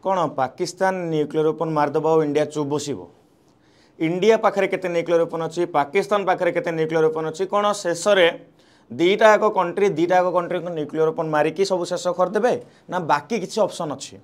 कौन Pakistan nuclear weapon मारदेव और India चुप बसब इंडिया पाखे केते न्यूक्लियर वेपन अच्छी पाकिस्तान पाखे केते न्यूक्लियर वेपन अच्छी कौन शेष में दीटा कंट्री को न्यूक्लियर वेपन मारिकी सब शेष करदे ना बाकी किसी ऑप्शन अच्छी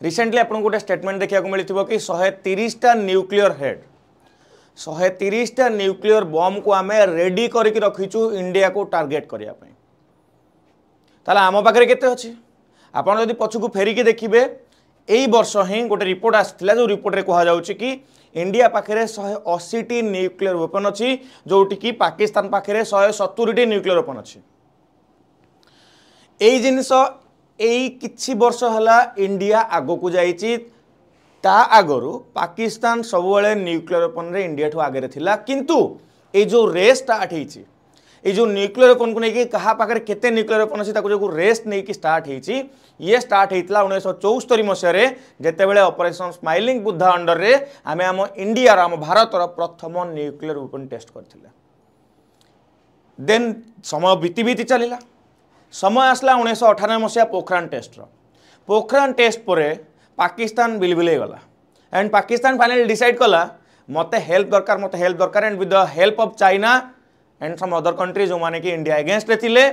रिसेंटली आपको गोटे स्टेटमेंट देखा मिलता कि 130टा न्यूक्लियर हेड 130टा न्यूक्लियर बम को आम रेडी करके रखीचु इंडिया को टार्गेट करने ताला आम पाखे केते अच्छी आपड़ जदि पछकू फेरिकी देखिए यही वर्ष ही गोटे रिपोर्ट आसाला जो रिपोर्ट रे कहा जाउछि कि इंडिया पाखे 180टी न्यूक्लियर वेपन अच्छी जोटि कि पाकिस्तान पाखे 170टी न्यूक्लियर वेपन अच्छी यही जिनस यही किछि वर्ष हला इंडिया आगो को जाइछि ता आगरु पाकिस्तान सबुबले न्यूक्लियर वेपन रे इंडिया ठू आगे थिला किंतु ए जो रेस स्टार्ट होइछि ये जो न्यूक्लियर वेपन को लेकिन क्या पाखे केते न्यूक्लियर वेपन अच्छी जो रेस नहीं स्टार्ट होती ये स्टार्ट होता 1974 मसीह जितेबाला ऑपरेशन स्माइलिंग बुद्धा अंडर रे आमे आम इंडिया आम भारतर प्रथम न्यूक्लियर वेपन टेस्ट करथिले देन समय बीती बीती चलला समय आसला 1998 मसीहा पोखरान टेस्ट पर पाकिस्तान बिलबिले गला एंड पाकिस्तान फाइनली डिसाइड कला मते हेल्प दरकार and with the help of China and some other country जो माने कि इंडिया अगेंस्ट रे थिले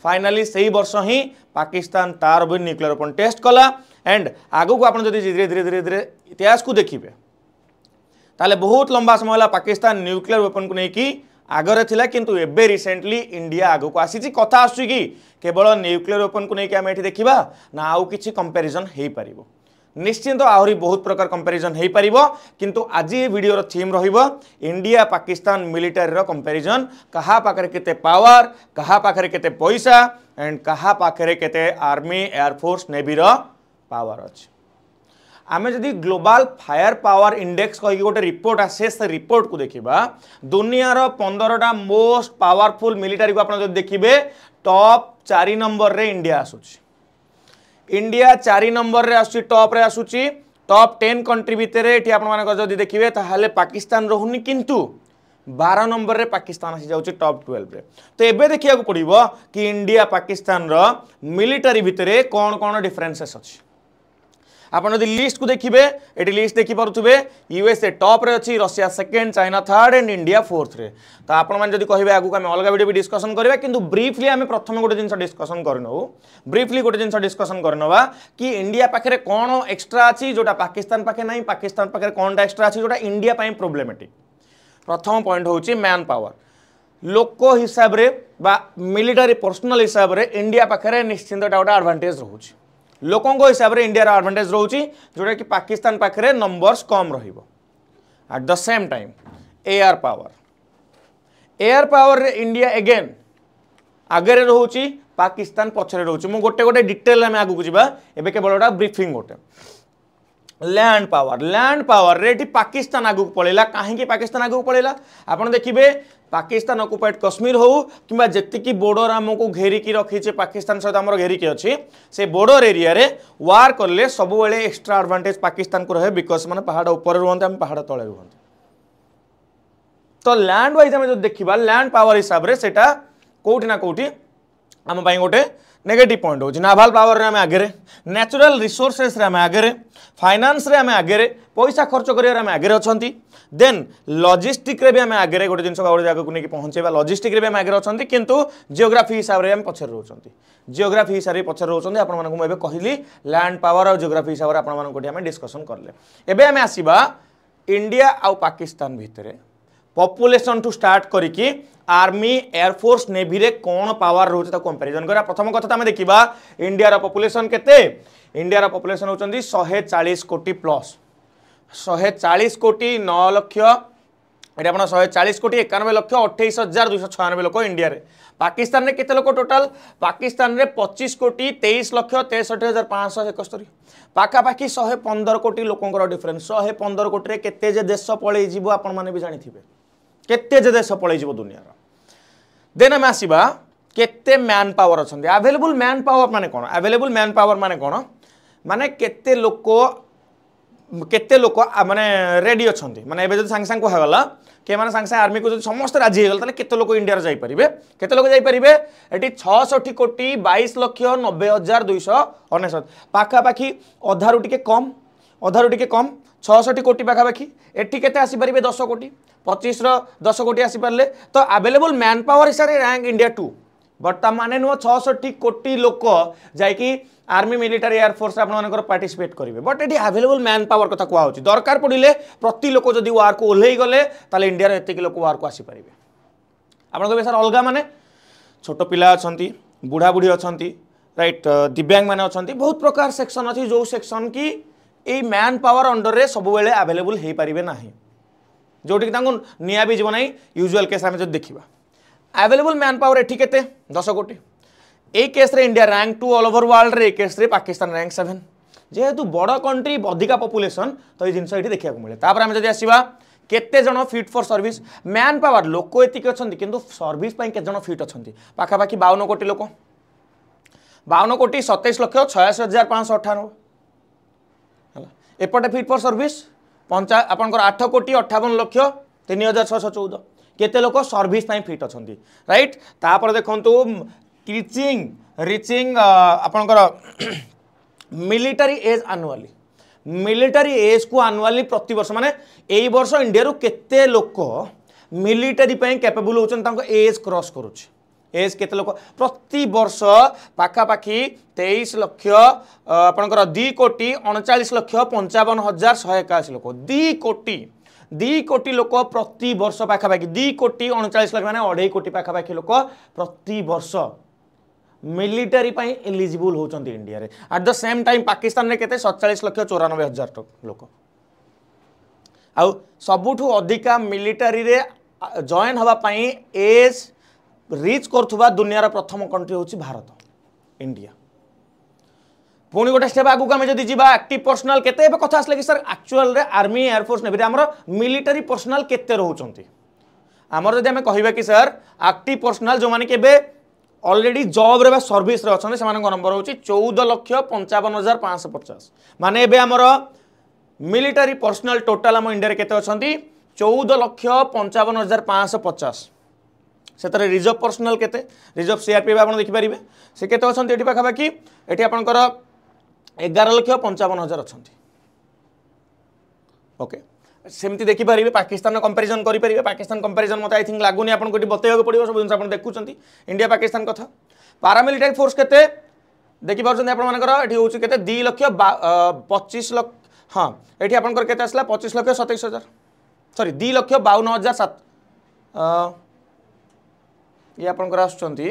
फाइनली सही वर्ष ही पाकिस्तान तार भी न्यूक्लियर वेपन टेस्ट कला एंड आगो को आपण जदि धीरे धीरे धीरे धीरे इतिहास को देखिबे ताले बहुत लंबा समय होला पाकिस्तान न्यूक्लियर वेपन को लेकिन आगरे थिला किंतु एबे रिसेंटली इंडिया आगो को आसी कथा आसुची कि केवल न्यूक्लियर वेपन को लेकिन आम एठी देखिबा ना आउ किछि कंपैरिजन हेई परिबो निश्चिंत आहरी बहुत प्रकार कंपैरिजन हो पारिबो किंतु आज ये वीडियो थीम रहिबो इंडिया पाकिस्तान मिलिटारी रो कंपैरिजन कहा पाखरे केते पावर कहा पाखरे केते पैसा एंड कहा पाखरे केते आर्मी एयरफोर्स नेवी रो पावर अछि आमे जदि ग्लोबल फायर पावर इंडेक्स कहि गोटे रिपोर्ट आसे से रिपोर्ट को देखिबा दुनिया रो 15टा मोस्ट पावरफुल मिलिटारी को आपण जदि देखिबे टॉप 4 नंबर रे इंडिया आसुछि इंडिया 4 नंबर रे आसुची टॉप रे आसुची टॉप 10 कंट्री भितर एठी आपण माने जदि देखिबे ताहाले पाकिस्तान रहुनी किंतु 12 नंबर रे पाकिस्तान आसी जाउची टॉप 12 रे तो एबे देखिया को पड़िबो कि इंडिया पाकिस्तान रो मिलिटरी भितर कोन कोन डिफरेंसेस अछि आपण जदि लिस्ट को देखिबे एटी लिस्ट देखि परथुबे यूएसए टॉप रे अछि Russia second China third and India fourth रे तो आपण मान जदि कहिबे आगु हम अलग वीडियो भी डिस्कशन करबा किंतु ब्रीफली हम प्रथम गोटे जिंस डिस्कशन करनौ ब्रीफली गोटे जिंस डिस्कशन करनवा कि इंडिया पाखे कोन एक्स्ट्रा अछि जोटा पाकिस्तान पाखे नाही पाकिस्तान पाखे कोनटा एक्स्ट्रा अछि जोटा इंडिया पई प्रॉब्लमेटिक प्रथम पॉइंट होछि मैन पावर लोक हिसाब रे बा मिलिटरी पर्सनल हिसाब रे इंडिया पाखे निश्चिंत गोटे एडवांटेज रहउछि लोकों हिसाब रे इंडिया एडवांटेज रोची जोटा कि पाकिस्तान पाखे नंबर्स कम रहिबो at the same time air power रे इंडिया अगेन आगे रोची पाकिस्तान पछरे रोची मु गोटे गोटे डिटेल में आगु जीवा एबे केवल गोटा ब्रीफिंग गोटे लैंड पावर रे पाकिस्तान आगु पळेला काहे कि पाकिस्तान आगु पळेला आपण देखिबे पाकिस्तान ऑक्युपाइड कश्मीर हो किंबा जेतिकी बॉर्डर हमको घेरिकी रखीचे पाकिस्तान सहित आमर घेरिकी अच्छी से बॉर्डर एरिया रे वार करले सब बेले एक्स्ट्रा एडवांटेज पाकिस्तान को रहे बिकॉज माने पहाड़ ऊपर रुहंते हम पहाड़ तले रुहंते तो लैंड वाइज हम जो देखिबा लैंड पावर हिसाब रे सेटा कोठी ना कोठी हम पई गोटे नेगेटिव पॉइंट हो नाभाल पावर रे हम आगे नेचुरल रिसोर्सेस रे हम आगे फाइनेंस रे हम आगे पैसा खर्च करिया हम आगे अछंती देन लॉजिस्टिक रे भी हम आगे गोटे जिनस गोटे जगह को नहीं पहुंचेबा लॉजिस्टिक रे भी हम आगे अछंती किंतु जियोग्राफी हिसाब रे हम पछर रहउछंती जियोग्राफी हिसाब रे पछर रहउछंती आपण मानकु एबे कहिली लैंड पावर और जियोग्राफी हिसाब रे आपण मानकु हम डिस्कशन करले एबे हम आसीबा इंडिया आ पाकिस्तान भितरे पॉपुलेशन टू स्टार्ट करिकी आर्मी एयरफोर्स नेवी रे कोन पावर रहउछ ता कंपैरिजन करा प्रथम कथा तमे देखिबा इंडिया रा पॉपुलेशन केते इंडिया रा पॉपुलेशन होचंदी 140 कोटी प्लस 140 कोटी 9 लाख एटा आपण 140 कोटी 91 लाख 28296 लोक इंडिया रे पाकिस्तान रे केते लोक टोटल पाकिस्तान रे 25 कोटी 23 लाख 63571 पाखा पाखी 115 कोटी लोकंकर डिफरेंस 115 कोटी रे केते जे देश पळै जीवो आपण माने भी जानि थिबे केते जे देश पळै जीवो दुनिया रो देन हम आसीबा केते मैन पावर अछंदी अवेलेबल मैन पावर माने कोन अवेलेबल मैन पावर माने कोन माने केते लोक केते लोक माने रेडी अछंती माने एबे जदि सांगे सांग कहगला के माने सांगे सांग आर्मी को जदि समस्त राजी हेगल ताले केते लोक इंडिया रे जाई परिबे केते लोक जाई परिबे एटी 66 कोटी 22 लाख 90,299 पाखा पाखी अधारु टिके कम 66 कोटी पाखा पाखी एटी केते आसी परिबे 10 कोटी 25 रो 10 कोटी आसी परले तो अवेलेबल मैन पावर हिसाब रैंक इंडिया 2 बट ता माने नो 66 कोटी लोक जाई आर्मी मिलिटारी एयरफोर्स आपंकर पार्टिसिपेट करेंगे बट ये अवेलेबल मैन पावर कथा कहूँ दरकार पड़े प्रति लोक जदि वार को ओह्ल गले ताले इंडिया एत लोक वार को आसीपारे आप सर अलग माने छोट पिला अच्छा बुढ़ा बुढ़ी अच्छा राइट दिव्यांग मैंने अच्छा बहुत प्रकार सेक्शन अच्छी जो सेक्शन की ये मैन पावर अंडर रे सब बेले अवेलेबल हो पारे ना जोटि निया भी जीवन ना यूजुअल केस आम जो देखा अवेलेबल मैन पावर एटी के 10 कोटी ए केस रे India rank 2 all over world रे केस रे पाकिस्तान रैंक 7 जेहेतु बड़ कंट्री अधिका पॉपुलेशन तो ये जिनस ये देखा मिले तापर आम जब आसवा केते जन fit for service man power लोक एतिक अच्छा किंतु सर्विस केते जन फिट अच्छा पाखापाखि 52 कोटी लोक 52 कोटी 27 लक्ष 86,598 एपटे फिट फॉर सर्विस आपंकर 8 कोटी 58 लक्ष 3,614 केते लोक सर्विस फिट अच्छा राइट तापर देखंतु रिचिंग आपणकर मिलिटारी एज आनुअली मिलिटारी एज को आनुअली प्रति वर्ष माने एई वर्ष इंडिया रो केते लोक मिलिटारी पय कैपेबल होचन तांको एज क्रॉस करूछ एज केते लोक प्रति वर्ष पाखा पाखी 23 लक्ष आपणकर 2 कोटी 39 लक्ष 55,181 लोक 2 कोटी लोक प्रति वर्ष पाखापाखि 2 कोटी 39 लाख माने 2.5 कोटी पाखापाखि लोक प्रति वर्ष मिलिटारी पाई एलिजिबल होचंती इंडिया रे at the same time Pakistan रे केते 47 लक्ष 94,000 लोक आउ सबुठु अधिका मिलिटारी रे जॉइन हवा पाई एज रीच करथुबा दुनिया रा प्रथम कंट्री होची भारत इंडिया पुणी गोटे स्टेप आगु आम जब जा एक्टिव पर्सनाल केते कथा आसले कि सर एक्चुअल रे आर्मी एयरफोर्स नेवी आमर मिलिटारी पर्सनाल केते रहउचंती आमर जदि आम कहबा कि सर एक्टिव पर्सनाल जो माने केबे ऑलरेडी जॉब रे सर्विस रे अछन से नंबर होची 14,55,550 माने एबे हमर मिलिटारी पर्सनाल टोटल हम इंडिया रे केते अछंती 14,55,550 सेतरे रिजर्व पर्सनाल केते रिजर्व सीआरपीएफ आपण देखि परिबे से केते अछंती एठी पाखा बाकी एठी आपनकर 11,55,000 अछंती ओके सेमती देखिपारे पाकिस्तान कंपेरिजन करेंगे पाकिस्तान कंपेरिजन मत आई थिंक लगुनि आपको बतवा पड़ो सब जिन आप देखुं इंडिया पाकिस्तान कथा पारामिलिटारी फोर्स केते देखि पार्छन आपनकर एठी होची केते 2 लक्ष 25 लाख हाँ एठी आपनकर केते आसला 25 लक्ष 27,000 सॉरी 2 लक्ष 52,007 ये आपनकर आछंती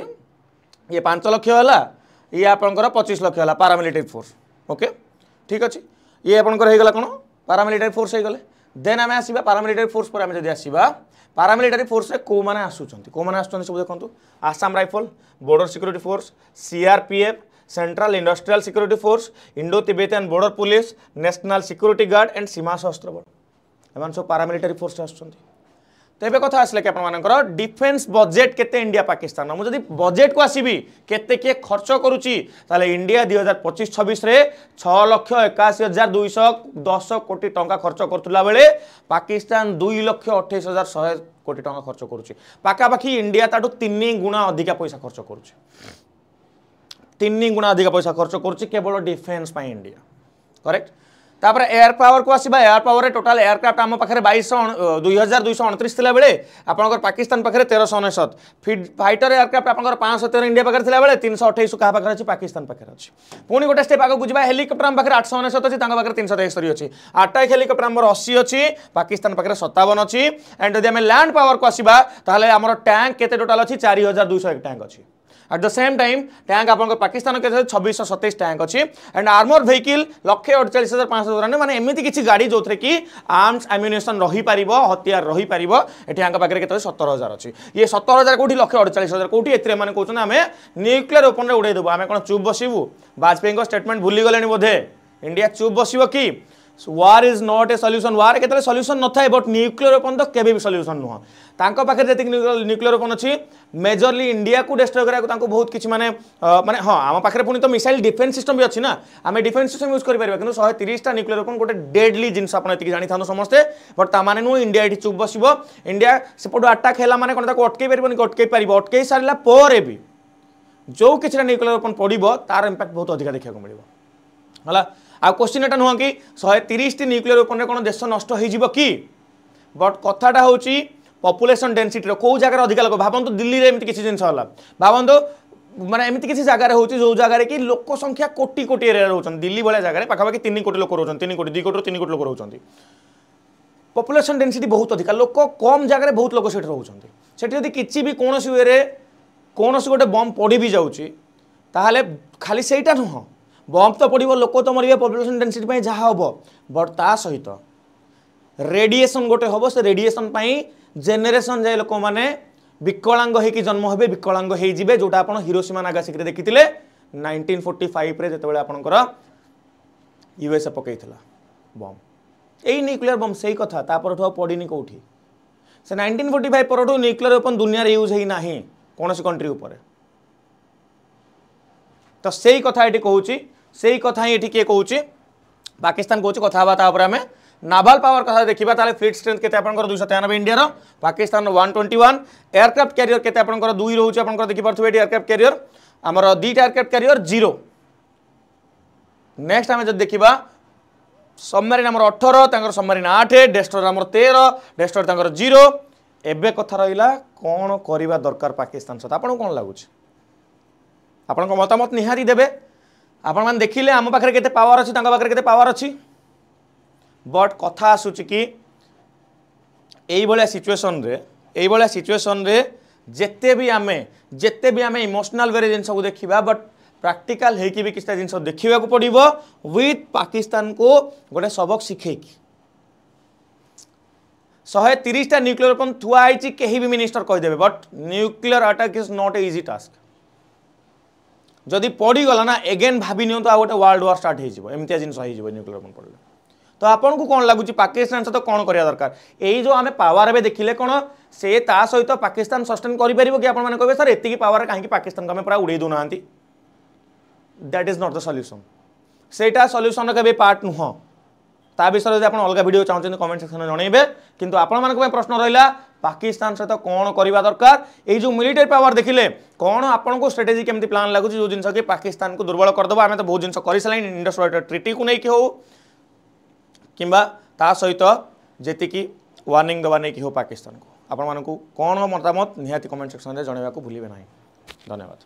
ये 5 लक्ष होला ये आपनकर 25 लक्ष होला पारामिलिटारी फोर्स ओके ठीक अच्छे ये आपनकर हे गला कोन पारामिलिटारी फोर्स हे गले देन आम आसवा पारामिलिटारी फोर्स पर आम जब आसवा पारामिलिटारी फोर्स रे को माने आसुचंती को माने आसुचंती सब देखंतु Assam rifle border security force CRPF central industrial security force Indo Tibetan border police national security guard and Seema Sashastra Bal एमान सब पारामिलिटारी फोर्स आसुचंती तेबे कथा आसले कि आपनकर डिफेंस बजेट केते इंडिया पाकिस्तान मु जदि बजेट को आसीबी केते के खर्च करूची ताले इंडिया 2025-26 रे 6,81,210 कोटी टंका खर्च करथुला बेले पाकिस्तान 2,28,100 कोटी टंका खर्च करूची पाका पाखी इंडिया ताटू 3 गुणा अधिका पैसा खर्च करूची 3 गुणा अधिका पैसा खर्च करूची केवल डिफेंस पाई इंडिया करेक्ट तापर एयर पावर को आसवा एयर पावर टोटाल एयरक्राफ्ट आम पाखे 2,229 थिला बेले आपनकर पाकिस्तान पाखे 1,399 फाइटर एयरक्राफ्ट आपनकर 513 इंडिया पाखे थिला बेले 328 कहा पाखे अछि पाकिस्तान पाखे अछि पुणी गोटे स्टेप आगो बुझबा हेलिकॉप्टर आम पाखे 899 अछि तांका पाखे 373 अछि अटैक हेलिकॉप्टर हमर 80 अछि पाकिस्तान पाखे 57 अछि एंड जदि हम लैंड पावर को आसवा ताले हमर टैंक केते टोटाल अछि 4,201 टैंक अछि at the same time tank आप पाकिस्तान के 2,627 टैंक अच्छी एंड आर्मर व्हीकल 1,48,500 माने एमती किसी गाड़ी जो थे कि आर्म्स एम्युनिशन रही पार हथियार रही पार ये पाखे के 17,000 अच्छी ये 17,000 कौटी 1,48,000 कौटी एम कहते आम न्यूक्लियर ओपन उड़े देव आम कौन चुप बसबू वाजपेयी स्टेटमेंट भूली गले बोधे इंडिया चुप बस कि war is not a solution war केतले सॉल्यूशन न थाए बट न्यूक्लियर वेपन तो केबे भी सॉल्यूशन नुह तांको पाखे जतिक न्यूक्लियर वेपन अच्छी मेजरली इंडिया को डिस्ट्रॉय करा तांको बहुत किछि माने माने हां आम पाखे पुनी तो मिसाइल डिफेंस सिस्टम भी अच्छी ना आम डिफेंस सिस्टम यूज कर परिबा किंतु 130 टा न्यूक्लियर वेपन गोटे डेडली जिंस आपन एतिक जानि थानो समस्ते बट ता माने नु इंडिया एठी चुप बसिबो इंडिया सेपटो अटैक हेला माने कोन ताको अटकै परिबोनी अटकै परिबो अटकै सारला परे भी जो किछि न्यूक्लियर वेपन पड़िबो तार इंपैक्ट बहुत अधिक देखा को मिलिबो हला आ क्वेश्चन एटा नुह कि 130 टी न्यूक्लियर वेपन रे कोन देश नष्ट हो जिवो कि बट कथाटा होची पॉपुलेशन डेंसिटी रो को जगह अधिक लोक भाबंतु दिल्ली रे एमति किछि जिंस होला भाबंतु माने एमति किछि जगह रे होची जो जगह रे कि लोक संख्या कोटी कोटी एरिया रहउछन दिल्ली वाला जगह रे पाखा पाखी 3 कोटी लोक रहउछन 3 कोटी 2 कोटी 3 कोटी लोक रहउछन पॉपुलेशन डेंसिटी बहुत अधिक लोक कम जगह रे बहुत लोक सेठ रहउछन सेठी यदि किछि भी कोनोसी वे रे कोनोसी गोटे बम पड़ी भी जाउची ताहाले खाली सेटा नुह बम तो पड़ो लोक तो मर पॉपुलेशन डेंसिटी जहाँ हम बट ता सहित रेडिएशन गोटे हम से रेडिएशन जेनेरेशन जाए लोक मैंने विकलांग होगी जन्म हे विकलांग हो जोटा आप हिरोशिमा नागासाकी देखी 1945 रे जिते आपंकर यूएसए पकई बम यही न्यूक्लियर बम से ही कथा तापर पड़नी कौटी से 1945 पर न्यूक्लियर वेपन दुनिया यूज ही ना कौन कंट्री उपर तो से कथा ये कहूँ से कथा ही किए कहूँ पाकिस्तान कहूँ कथा आम नाभाल पावर कथा देखा ताले फ्लीट स्ट्रेंथ के 293 इंडिया पाकिस्तान 121 एयरक्राफ्ट कैरियर के 2 रोचे देखिए एयरक्राफ्ट कैरियर आमर 2टा एयरक्राफ्ट कैरियर 0 नेक्स्ट आम जब देखा सबमरीन आमर 18 सबमरीन 8 डेस्ट्रॉयर आमर 13 डेस्ट्रॉयर 0 एबे कथा रहा कौन करवा दरकार पाकिस्तान सहित आपको कौन लगुच आपण मतामत निहारी देबे आपण मान देखिले आम पाखरे केते पावर अछि तांका पाखरे केते पावर अछि बट कथा आसुची कि एई भलिया सिचुएशन रे जेते भी आमे इमोशनल वे जिनस को देखिबा बट प्रैक्टिकल हेकि भी किछटा जिनस देखिबा को पड़िबो विथ पाकिस्तान को गोटे सबक सिखेकी 130 टा न्यूक्लियर वेपन थुआ आइछि केही भी मिनिस्टर कहि देबे but nuclear attack is not a easy task जदि पड़गला ना एगेन भाभी नि तो आ गोटे वर्ल्ड वार स्टार्ट होमती जिन न्यूक्लियर वेपन पड़े तो आपन को कौन लगुच पाकिस्तान सहित कौन करवा दरकार यही जो आम पावर ए देखिले कौन से ता सहित पाकिस्तान सस्टेन कर कि आपने कहे सर एति पावर कहीं पाकिस्तान को आम पूरा उड़े दूना that is not the solution सेटा सॉल्यूशन के पार्ट नुह ता विषय यदि आप अलग वीडियो चाहते कमेंट सेक्शन में जनइबे किंतु आपण प्रश्न रहा पाकिस्तान सहित कौन करवा दरकार ये जो मिलिटरी पावर देखिले कौन आपन को स्ट्रेटेजी केमती प्लान लगुच जो जिनस कि पाकिस्तान को दुर्बल करदेव आम तो बहुत जिन कर सारे इंडस वाटर ट्रिटी को लेकिन हो कि सहित जी वार्निंग देवा नहीं हो पाकिस्तान को आपण मानक कौन मतामत निहाती कमेंट सेक्शन में जनइबा को भूलिए ना। धन्यवाद।